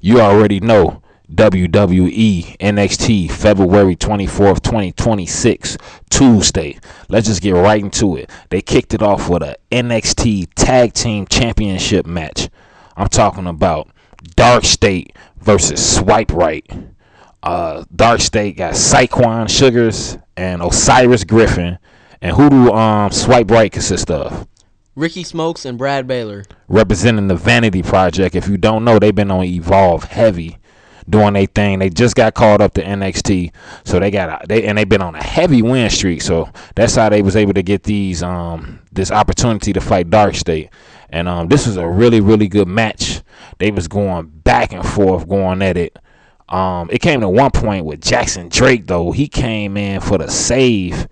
You already know. WWE NXT February 24th, 2026, Tuesday. Let's just get right into it. They kicked it off with a NXT Tag Team Championship match. I'm talking about Dark State versus Swipe Right. Dark State got Saquon Sugars and Osiris Griffin. And who do Swipe Right consist of? Ricky Smokes and Brad Baylor. Representing the Vanity Project. If you don't know, they've been on Evolve heavy, doing their thing. They just got called up to NXT, so they've been on a heavy win streak. So that's how they was able to get this opportunity to fight Dark State. And this was a really, really good match. They was going back and forth, going at it. It came to one point with Jackson Drake, though. He came in for the save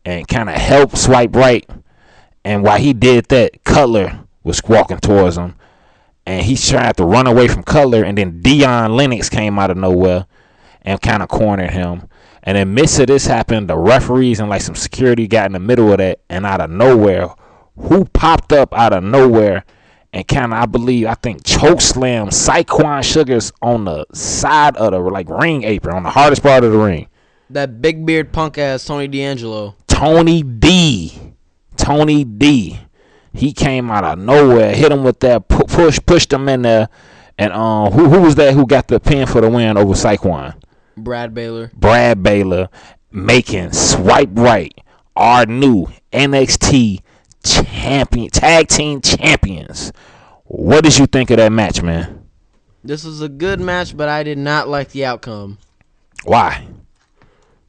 and kind of helped Swipe Right. And while he did that, Cutler was walking towards him. And he tried to run away from Cutler. And then Dion Lennox came out of nowhere and kind of cornered him. And in midst of this happened, the referees and like some security got in the middle of that. And out of nowhere, who popped up out of nowhere and kind of, I think, chokeslam Saquon Sugars on the side of the ring apron, on the hardest part of the ring. That big beard punk ass Tony D'Angelo. Tony D. He came out of nowhere, hit him with that pushed him in there. And who was that who got the pin for the win over Saquon? Brad Baylor making Swipe Right our new NXT tag team champions. What did you think of that match, man? This was a good match, but I did not like the outcome. Why?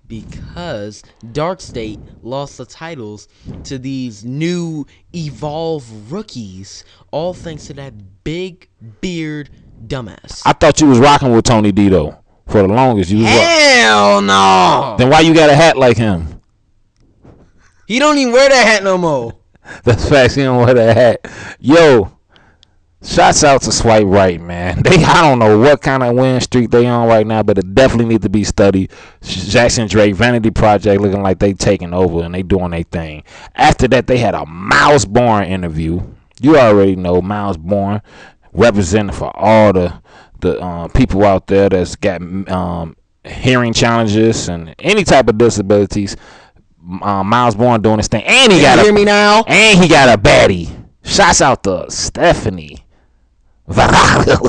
Because Dark State lost the titles to these new Evolve rookies, all thanks to that big beard dumbass. I thought you was rocking with Tony D, though, for the longest. Hell no! Then why you got a hat like him? He don't even wear that hat no more. That's facts. He don't wear that hat. Yo, shouts out to Swipe Right, man. I don't know what kind of win streak they on right now, but it definitely need to be studied. Jackson Drake, Vanity Project, looking like they taking over and they doing their thing. After that, they had a Miles Bourne interview. You already know Miles Bourne representing for all the people out there that's got hearing challenges and any type of disabilities. Miles Bourne doing his thing, and he got hear me now? And he got a baddie. Shouts out to Stephanie Vaquer.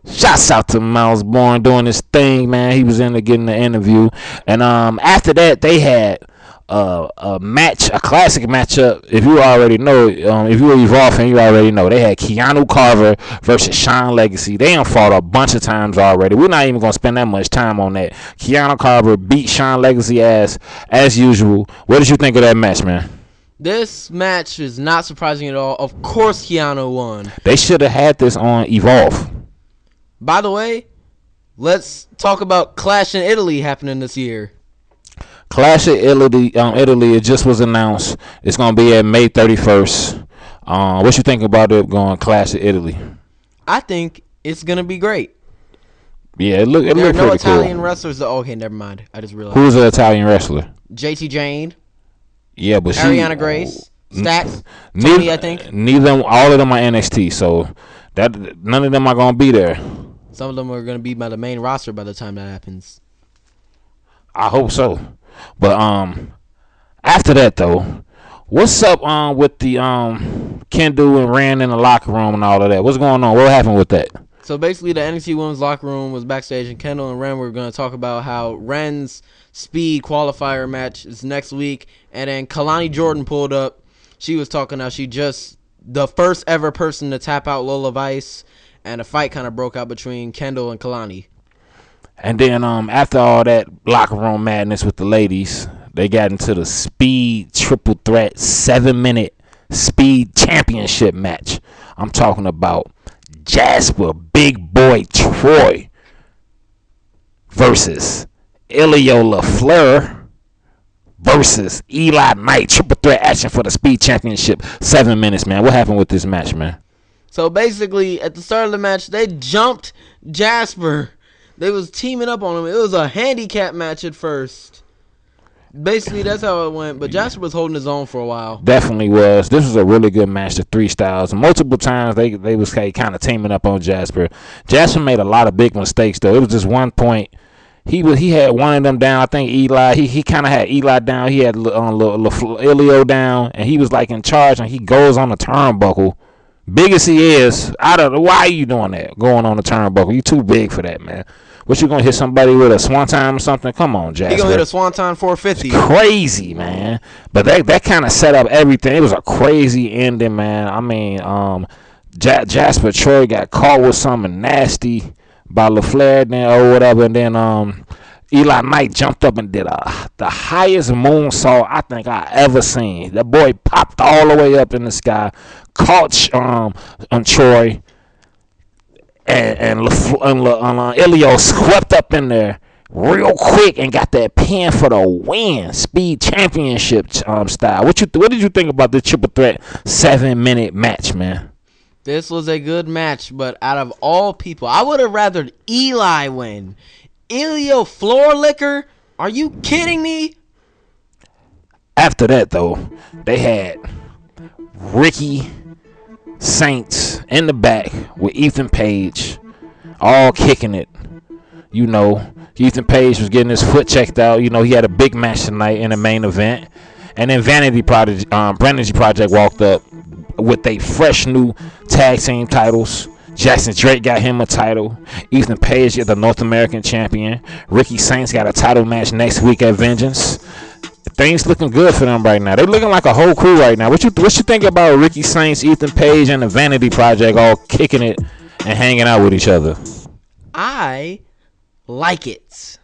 Shouts out to Miles Bourne doing his thing, man. He was in there getting the interview. And after that, they had a classic matchup. If you already know, if you were Evolve fan, you already know. They had Keanu Carver versus Sean Legacy. They done fought a bunch of times already. We're not even going to spend that much time on that. Keanu Carver beat Sean Legacy ass as usual. What did you think of that match, man? This match is not surprising at all. Of course Keanu won. They should have had this on Evolve. By the way, let's talk about Clash in Italy happening this year. Clash of Italy, it just was announced. It's going to be at May 31st. What you think about it going Clash of Italy? I think it's going to be great. Yeah, it looked pretty cool. There are no Italian wrestlers. Okay, never mind. I just realized. Who's the Italian wrestler? JT Jane. Yeah, but Ariana Grace. Stacks. Tony, I think. All of them are NXT, so none of them are going to be there. Some of them are going to be by the main roster by the time that happens. I hope so. But after that though, what's up with the Kendo and Ren in the locker room and all of that? What's going on? What happened with that? So basically, the NXT Women's locker room was backstage, and Kendall and Ren were going to talk about how Ren's speed qualifier match is next week, and then Kalani Jordan pulled up. She was talking how she just the first ever person to tap out Lola Vice, and a fight kind of broke out between Kendall and Kalani. And then after all that locker room madness with the ladies, they got into the speed triple threat 7-minute speed championship match. I'm talking about Jasper Big Boy Troy versus Ilio LaFleur versus Eli Knight. Triple threat action for the speed championship. 7 minutes, man. What happened with this match, man? So basically, at the start of the match, they jumped Jasper. They was teaming up on him. It was a handicap match at first. Basically, that's how it went. But Jasper was holding his own for a while. Definitely was. This was a really good match. The three styles. Multiple times they was kind of teaming up on Jasper. Jasper made a lot of big mistakes though. It was just one point. He had one of them down. I think Eli. He kind of had Eli down. He had Ilio down, and he was like in charge. And he goes on the turnbuckle. Big as he is, I don't know why are you doing that. Going on the turnbuckle, you too big for that, man. What you gonna hit somebody with a swanton or something? Come on, Jasper. He gonna hit a swanton 450. It's crazy, man. But that kind of set up everything. It was a crazy ending, man. I mean, Jasper Troy got caught with something nasty by LaFleur then or whatever, and then Eli Knight jumped up and did the highest moonsault I think I ever seen. That boy popped all the way up in the sky, caught Troy, and Ilio swept up in there real quick and got that pin for the win, Speed Championship style. What did you think about the triple threat 7-minute match, man? This was a good match, but out of all people, I would have rather Eli win. Ilio floor licker? Are you kidding me? After that, though, they had Ricky Saints in the back with Ethan Page, all kicking it. You know, Ethan Page was getting his foot checked out. You know, he had a big match tonight in the main event. And then Vanity Project walked up with a fresh new tag team titles. Jackson Drake got him a title. Ethan Page got the North American champion. Ricky Saints got a title match next week at Vengeance. Things looking good for them right now. They're looking like a whole crew right now. What you think about Ricky Saints, Ethan Page, and the Vanity Project all kicking it and hanging out with each other? I like it.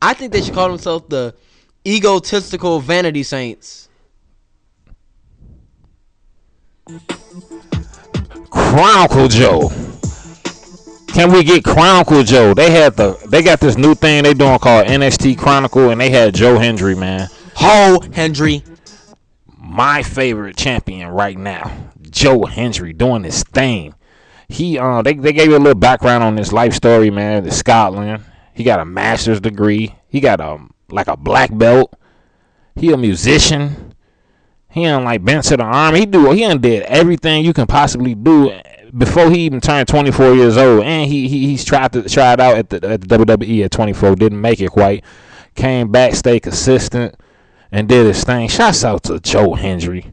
I think they should call themselves the egotistical Vanity Saints. Chronicle Joe. Can we get Chronicle Joe? They got this new thing they doing called NXT Chronicle, and they had Joe Hendry, man. Hendry. My favorite champion right now, Joe Hendry, doing this thing. He they gave you a little background on his life story, man. In Scotland, he got a master's degree. He got a black belt. He a musician. He done like been to the army. He done did everything you can possibly do before he even turned 24 years old. And he's tried out at the WWE at 24. Didn't make it quite. Came back, stayed consistent, and did his thing. Shouts out to Joe Hendry.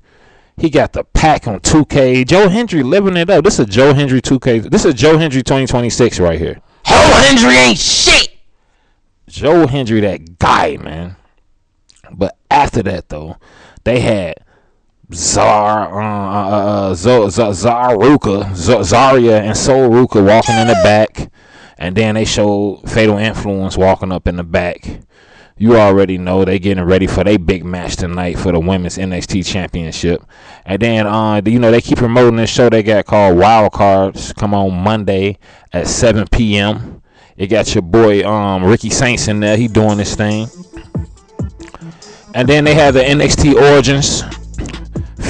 He got the pack on 2K. Joe Hendry living it up. This is a Joe Hendry 2K. This is Joe Hendry 2026 right here. Hendry ain't shit. Joe Hendry, that guy, man. But after that, though, they had Zaria and Soul Ruka walking in the back, and then they showed Fatal Influence walking up in the back. You already know they getting ready for their big match tonight for the women's NXT Championship. And then they keep promoting this show they got called Wild Cards. Come on Monday at 7 p.m. It got your boy Ricky Saints in there. He doing this thing. And then they have the NXT Origins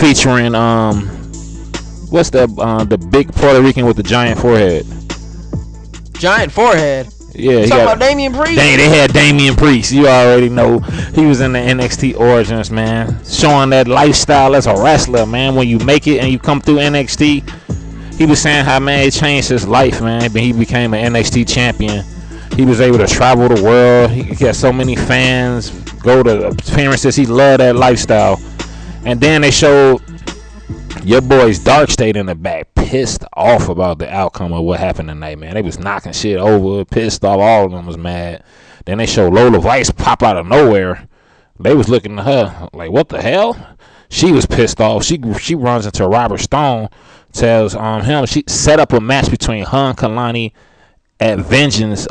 featuring what's the big Puerto Rican with the giant forehead? Giant forehead? Yeah, talking about Damian Priest? They had Damian Priest. You already know he was in the NXT Origins, man. Showing that lifestyle as a wrestler, man. When you make it and you come through NXT, he was saying how, man, it changed his life, man. He became an NXT champion. He was able to travel the world. He got so many fans, go to appearances. He loved that lifestyle. And then they showed your boys Dark State in the back, pissed off about the outcome of what happened tonight, man. They was knocking shit over, pissed off. All of them was mad. Then they showed Lola Vice pop out of nowhere. They was looking at her like, what the hell? She was pissed off. She runs into Robert Stone, tells him she set up a match between her and Kalani at Vengeance,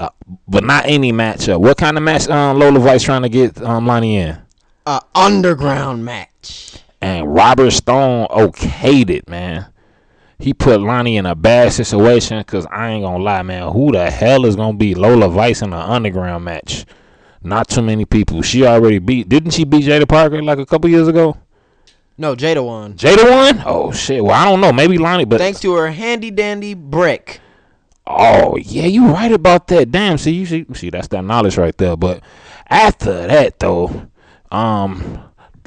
but not any match. What kind of match Lola Vice trying to get Lonnie in? Underground match. And Robert Stone okayed it, man. He put Lonnie in a bad situation because I ain't going to lie, man. Who the hell is going to beat Lola Vice in an underground match? Not too many people. She already didn't she beat Jada Parker like a couple years ago? No, Jada won. Jada won? Oh, shit. Well, I don't know. Maybe Lonnie, but thanks to her handy-dandy brick. Oh yeah, you right about that. Damn, see that's that knowledge right there. But after that though,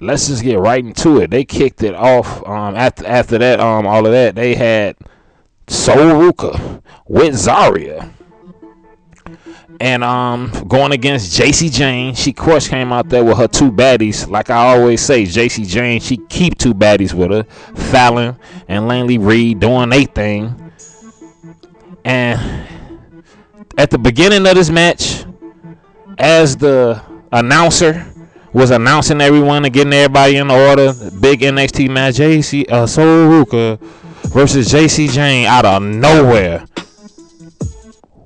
let's just get right into it. They kicked it off. After that, all of that, they had Soul Ruka with Zarya. And going against JC Jane. She of course came out there with her two baddies. Like I always say, JC Jane, she keep two baddies with her. Fallon and Langley Reed doing their thing. And at the beginning of this match, as the announcer was announcing everyone and getting everybody in order, big NXT match, Soul Ruka versus JC Jane out of nowhere.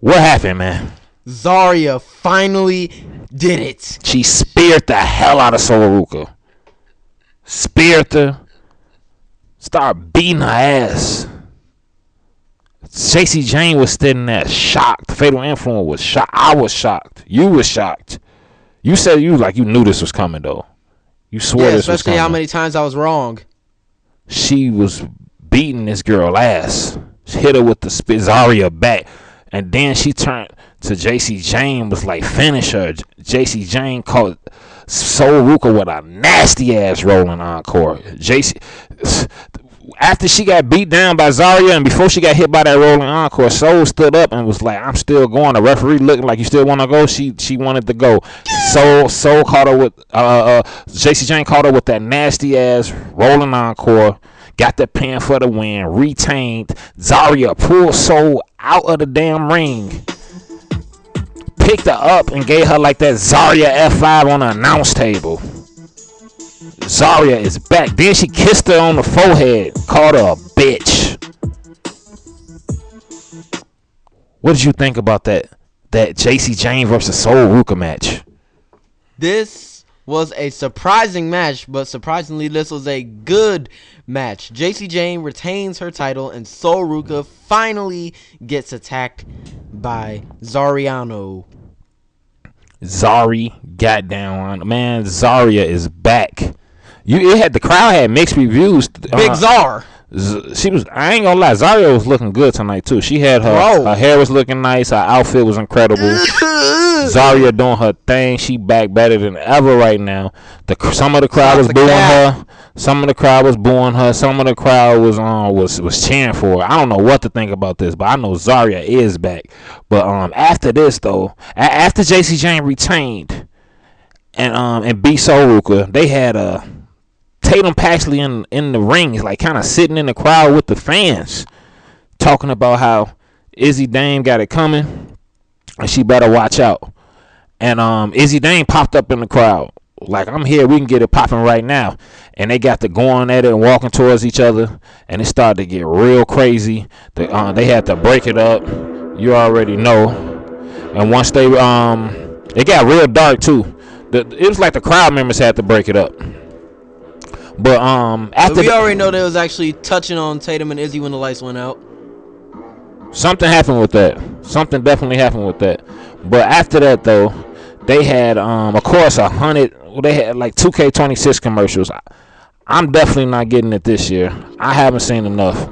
What happened, man? Zarya finally did it. She speared the hell out of Soul Ruka. Speared her. Started beating her ass. JC Jane was sitting there shocked. Fatal Influence was shocked. I was shocked. You was shocked. You said you knew this was coming though. You swore this was coming. Especially how many times I was wrong. She was beating this girl ass. She hit her with the Zarya back. And then she turned to JC Jane, was like, finish her. JC Jane caught Soul Ruka with a nasty ass rolling encore. After she got beat down by Zarya and before she got hit by that rolling encore, Soul stood up and was like, I'm still going. The referee looking like, you still want to go? She wanted to go. Soul caught her with JC Jane caught her with that nasty ass rolling encore. Got the pin for the win. Retained. Zarya pulled Soul out of the damn ring. Picked her up and gave her like that Zarya F5 on the announce table. Zarya is back. Then she kissed her on the forehead. Called her a bitch. What did you think about that JC Jane versus Soul Ruka match? This was a surprising match, but surprisingly, this was a good match. JC Jane retains her title, and Soul Ruka finally gets attacked by Zariano. Zari got down. Man, Zarya is back. The crowd had mixed reviews. Big Zar. She was. I ain't gonna lie. Zarya was looking good tonight too. She had her hair was looking nice. Her outfit was incredible. Zarya doing her thing. She back better than ever right now. Some of the crowd was booing her. Some of the crowd was booing her. Some of the crowd was cheering for her. I don't know what to think about this, but I know Zarya is back. But after this though, after JC Jane retained and beat Soul Ruka, they had Tatum Paxley in the ring, like kind of sitting in the crowd with the fans, talking about how Izzy Dame got it coming and she better watch out. And Izzy Dame popped up in the crowd like, I'm here, we can get it popping right now. And they got to going at it and walking towards each other, and it started to get real crazy. They had to break it up, you already know. And once it got real dark too. It was like the crowd members had to break it up. But after we already know they was actually touching on Tatum and Izzy when the lights went out. Something happened with that. Something definitely happened with that. But after that though, they had of course 100. They had like 2K26 commercials. I'm definitely not getting it this year. I haven't seen enough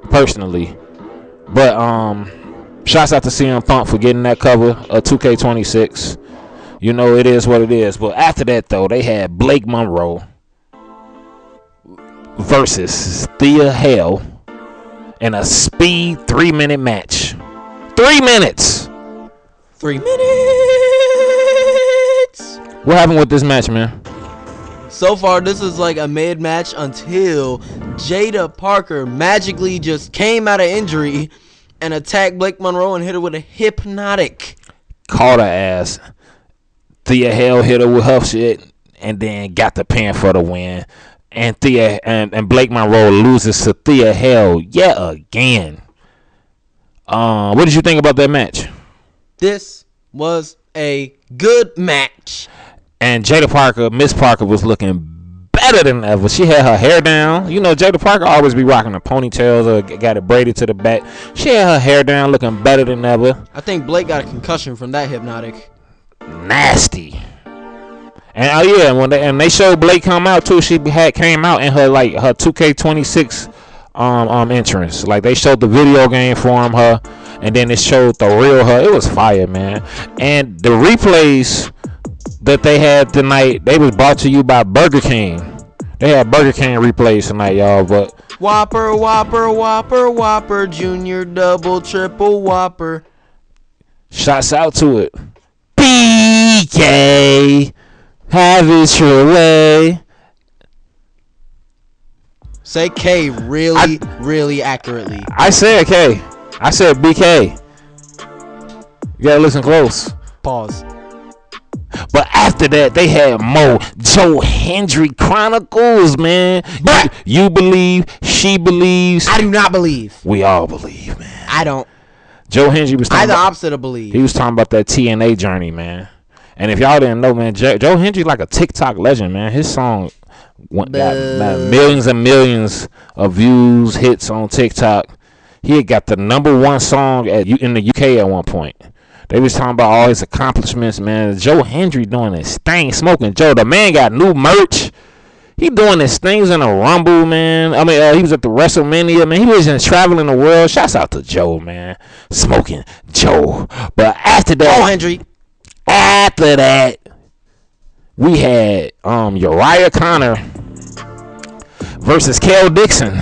personally. But shouts out to CM Punk for getting that cover of 2K26. You know, it is what it is. But after that though, they had Blake Monroe versus Thea Hale in a speed 3-minute match. 3 minutes. 3 minutes. What happened with this match, man? So far, this is like a mid-match until Jada Parker magically just came out of injury and attacked Blake Monroe and hit her with a hypnotic. Caught her ass. Thea Hale hit her with her shit and then got the pin for the win. And Thea and Blake Monroe loses to Thea Hale yet again. What did you think about that match? This was a good match. And Jada Parker, Miss Parker, was looking better than ever. She had her hair down. You know, Jada Parker always be rocking her ponytails or got it braided to the back. She had her hair down, looking better than ever. I think Blake got a concussion from that hypnotic. Nasty. And when they showed Blake come out too, she came out in her 2K26 entrance. Like they showed the video game for her, and then it showed the real her. It was fire, man. And the replays that they had tonight, they was brought to you by Burger King. They had Burger King replays tonight, y'all. But Whopper, Whopper, Whopper, Whopper, Junior, Double, Triple, Whopper. Shouts out to it. BK, have it your way. Say K really accurately. I said K. I said BK. You gotta listen close. Pause. But after that, they had more Joe Hendry Chronicles, man. You believe, she believes. I do not believe. We all believe, man. I don't. Joe Hendry was talking the opposite of believe. He was talking about that TNA journey, man. And if y'all didn't know, man, Joe Hendry like a TikTok legend, man. His song got millions and millions of views, hits on TikTok. He had got the #1 song in the UK at one point. They was talking about all his accomplishments, man. Joe Hendry doing his thing, smoking Joe. The man got new merch. He doing his things in a Rumble, man. I mean, he was at the WrestleMania, man. He was just traveling the world. Shouts out to Joe, man. Smoking Joe. But after that, Joe Hendry. After that, we had Uriah Connor versus Kel Dixon.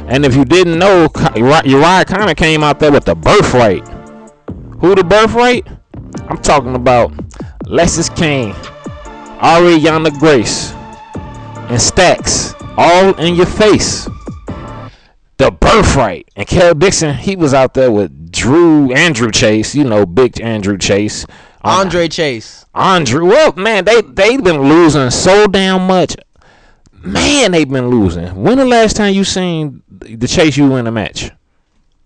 And if you didn't know, Uriah Connor came out there with the birthright. Who the birthright? I'm talking about Lexis Kane, Ariana Grace, and Stacks, all in your face. The birthright. And Kel Dixon, he was out there with Andrew Chase, big Andrew Chase. Andre Chase. Well, man, they've been losing so damn much. Man, they've been losing. When the last time you seen the Chase you win a match?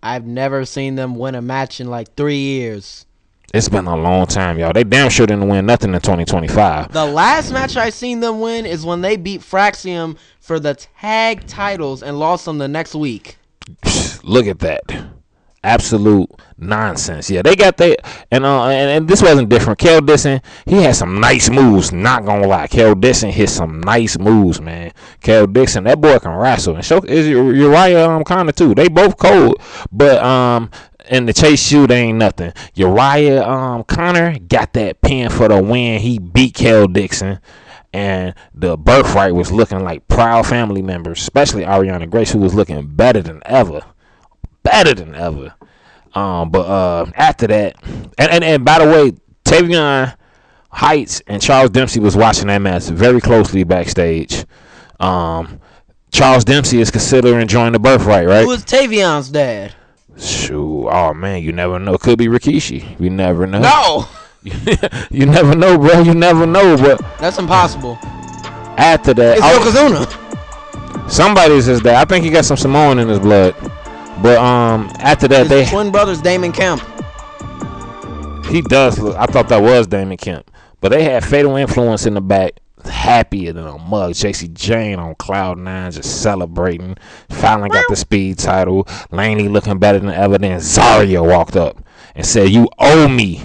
I've never seen them win a match in like 3 years. It's been a long time, y'all. They damn sure didn't win nothing in 2025. The last match I seen them win is when they beat Fraxium for the tag titles and lost them the next week. Look at that. Absolute nonsense. Yeah, they got that, and this wasn't different. Kel Dixon, he had some nice moves. Not gonna lie, Kel Dixon hit some nice moves, man. Kel Dixon, that boy can wrestle, and so is Uriah Connor too. They both cold, but in the chase shoot ain't nothing. Uriah Connor got that pin for the win. He beat Kel Dixon. And the birthright was looking like proud family members, especially Ariana Grace, who was looking better than ever. But after that, and by the way, Tavion Heights and Charles Dempsey was watching that match very closely backstage. Charles Dempsey is considering joining the birthright, right? Who is Tavion's dad? Shoot, oh man, you never know. Could be Rikishi. You never know. No. You never know, bro. You never know, but that's impossible. After that, it's Yokozuna. Somebody's his dad. I think he got some Samoan in his blood. But after that, his twin brothers, Damon Kemp. He does look. I thought that was Damon Kemp. But they had Fatal Influence in the back, happier than a mug. JC Jane on cloud 9, just celebrating. Finally got the speed title. Laney looking better than ever. Then Zarya walked up and said, "You owe me."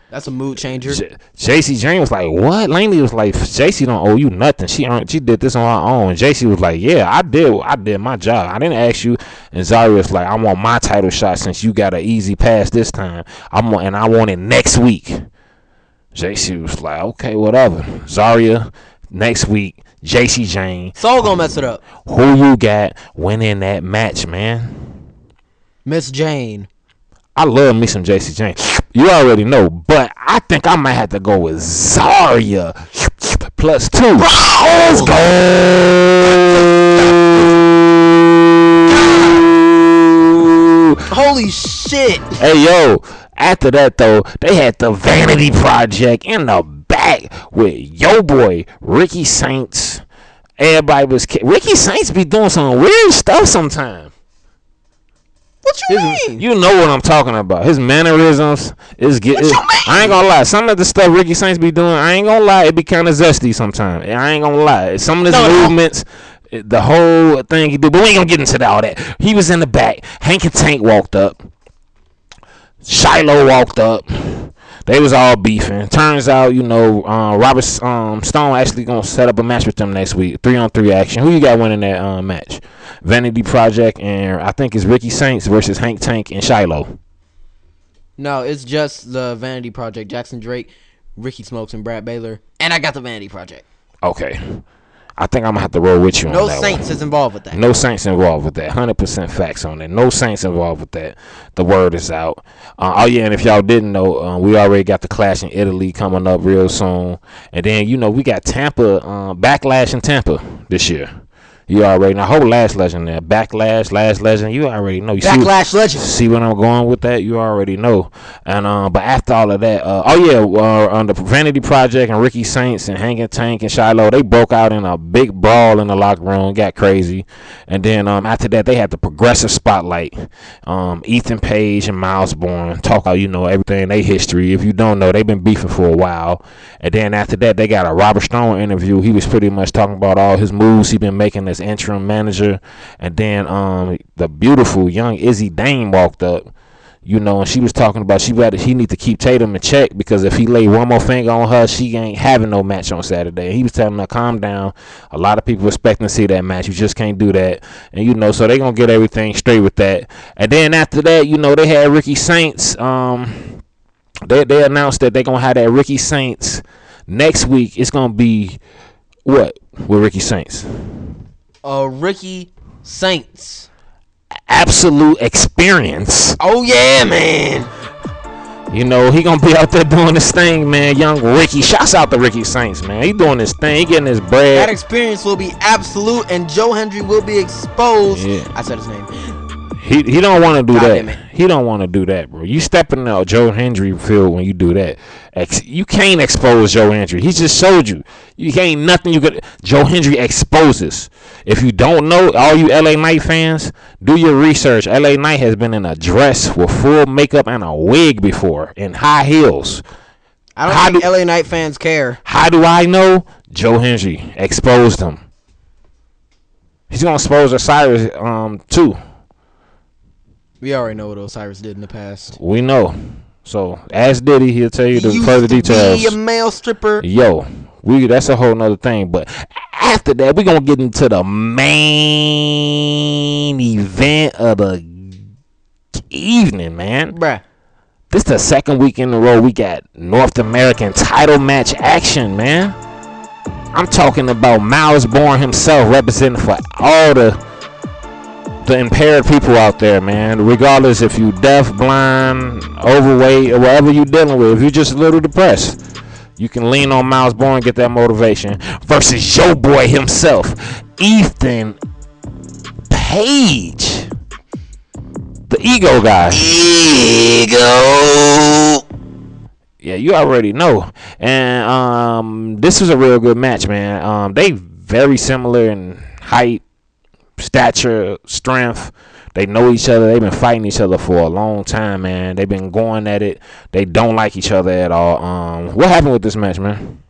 That's a mood changer. JC Jane was like, "What?" Laney was like, "JC don't owe you nothing. She did this on her own." And JC was like, "Yeah, I did my job. I didn't ask you." And Zarya was like, "I want my title shot since you got an easy pass this time. I want it next week." JC was like, "Okay, whatever." Zarya next week. JC Jane. Soul gonna mess it up. Who you got winning that match, man? Miss Jane. I love me some JC Jane. You already know, but I think I might have to go with Zarya +2. Let's go. Holy shit. Hey, yo. After that, though, they had the Vanity Project in the back with yo boy, Ricky Saints. Everybody was... Ricky Saints be doing some weird stuff sometimes. What you mean? You know what I'm talking about. His mannerisms is getting. I ain't gonna lie. Some of the stuff Ricky Saints be doing, I ain't gonna lie, it be kind of zesty sometimes. I ain't gonna lie. Some of his movements, the whole thing he do, but we ain't gonna get into all that. He was in the back. Hank and Tank walked up. Shiloh walked up. They was all beefing. Turns out, Robert Stone actually gonna set up a match with them next week. 3-on-3 action. Who you got winning that match? Vanity Project and I think it's Ricky Saints versus Hank Tank and Shiloh. No, it's just the Vanity Project. Jackson Drake, Ricky Smokes, and Brad Baylor. And I got the Vanity Project. Okay. I think I'm going to have to roll with you on that. No Saints is involved with that. No Saints involved with that. 100% facts on that. No Saints involved with that. The word is out. And if y'all didn't know, we already got the Clash in Italy coming up real soon. And then, we got Tampa, Backlash in Tampa this year. You already know. Whole Last Legend there. Backlash, Last Legend. You already know. Backlash Legend. See what I'm going with that? You already know. And but after all of that, on the Vanity Project and Ricky Saints and Hanging Tank and Shiloh, they broke out in a big brawl in the locker room. Got crazy. And then after that, they had the Progressive Spotlight. Ethan Page and Miles Bourne talk about everything they history. If you don't know, they've been beefing for a while. And then after that, they got a Robert Stone interview. He was pretty much talking about all his moves he been making as interim manager. And then the beautiful young Izzy Dane walked up, and she was talking about he need to keep Tatum in check because if he lay one more finger on her, she ain't having no match on Saturday. And he was telling her, calm down. A lot of people expecting to see that match. You just can't do that. And so they gonna get everything straight with that. And then after that, they had Ricky Saints. They announced that they gonna have that Ricky Saints next week. It's gonna be what with Ricky Saints? Ricky Saints. Absolute experience. Oh yeah, man. He gonna be out there doing his thing, man. Young Ricky. Shouts out to Ricky Saints, man. He doing his thing. He getting his bread. That experience will be absolute, and Joe Hendry will be exposed. Yeah. I said his name. He don't want to do God that. He don't want to do that, bro. You stepping in the Joe Hendry field when you do that. You can't expose Joe Hendry. He just showed you. You ain't nothing you could. Joe Hendry exposes. If you don't know, all you LA Knight fans, do your research. LA Knight has been in a dress with full makeup and a wig before in high heels. I don't think LA Knight fans care. How do I know? Joe Hendry exposed him. He's gonna expose Osiris too. We already know what Osiris did in the past. We know. So ask Diddy, he'll tell you the further details. Be a male stripper. Yo, that's a whole nother thing. But after that, we're gonna get into the main event of the evening, man. Bruh. This is the second week in a row we got North American title match action, man. I'm talking about Miles Bourne himself representing for all the impaired people out there, man. Regardless if you deaf, blind, overweight, or whatever you dealing with. If you're just a little depressed, you can lean on Miles Bourne and get that motivation. Versus your boy himself, Ethan Page. The ego guy. Ego. Yeah, you already know. And this was a real good match, man. They very similar in height, stature, strength. They know each other. They've been fighting each other for a long time, man. They've been going at it. They don't like each other at all. What happened with this match, man?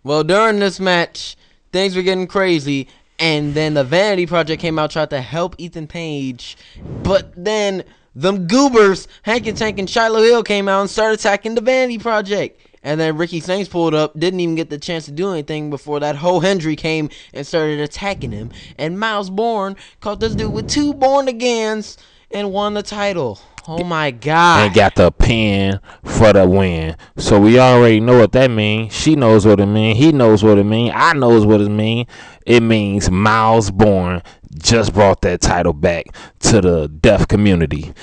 Well, during this match, things were getting crazy, and then the Vanity Project came out, tried to help Ethan Page, but then them goobers, Hank and Tank and Shiloh Hill came out and started attacking the Vanity Project. And then Ricky Saints pulled up, didn't even get the chance to do anything before that whole Hendry came and started attacking him. And Miles Bourne caught this dude with 2 born-agains and won the title. Oh my God. And got the pin for the win. So we already know what that means. She knows what it means. He knows what it means. I knows what it means. It means Miles Bourne just brought that title back to the deaf community.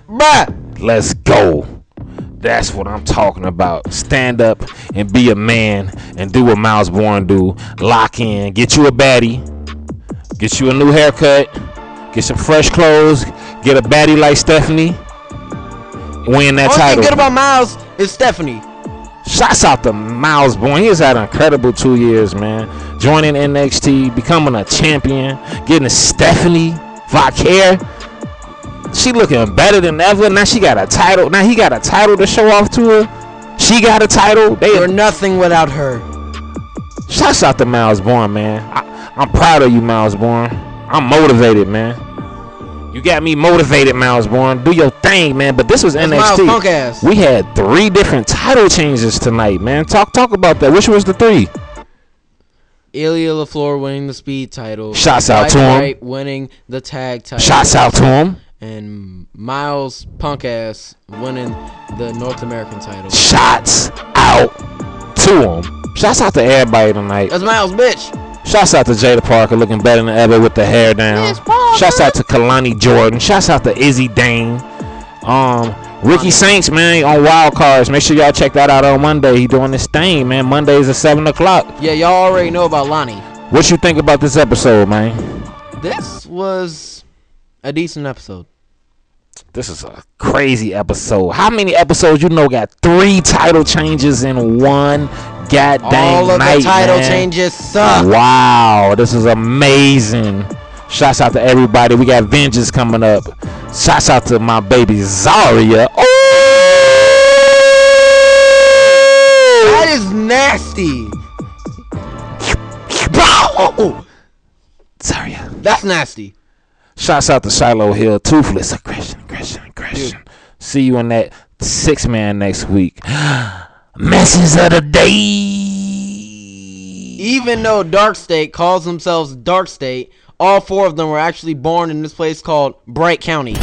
Bruh. Let's go. That's what I'm talking about. Stand up and be a man and do what Miles Bourne do. Lock in. Get you a baddie. Get you a new haircut. Get some fresh clothes. Get a baddie like Stephanie. Win that title. Only thing good about Miles is Stephanie. Shouts out to Miles Bourne. He's had an incredible 2 years, man. Joining NXT, becoming a champion, getting a Stephanie Vaquer. She looking better than ever. Now she got a title. Now he got a title to show off to her. She got a title. They're nothing without her. Shouts out to Miles Bourne, man. I'm proud of you, Miles Bourne. I'm motivated, man. You got me motivated, Miles Bourne. Do your thing, man. But this was That's NXT. Miles punk ass. We had 3 different title changes tonight, man. Talk about that. Which was the 3? Ilya LaFleur winning the speed title. Shouts out to him. Wright winning the tag title. Shouts out to him. And Miles punk ass winning the North American title. Shots out to him. Shouts out to everybody tonight. That's Miles, bitch. Shouts out to Jada Parker looking better than ever with the hair down. Shouts out to Kalani Jordan. Shouts out to Izzy Dane. Ricky Saints, man, on Wild Cards. Make sure y'all check that out on Monday. He doing this thing, man. Mondays at 7 o'clock. Yeah, y'all already know about Lonnie. What you think about this episode, man? This was a decent episode. This is a crazy episode. How many episodes you know got 3 title changes in one goddamn night? All of the title man. changes suck. Wow, this is amazing. Shouts out to everybody. We got Vengeance coming up. Shouts out to my baby Zarya. Oh, That is nasty. Zarya. That's nasty. Shouts out to Shiloh Hill. Toothless. Aggression. See you in that 6-man next week. Message of the day. Even though Dark State calls themselves Dark State, all 4 of them were actually born in this place called Bright County.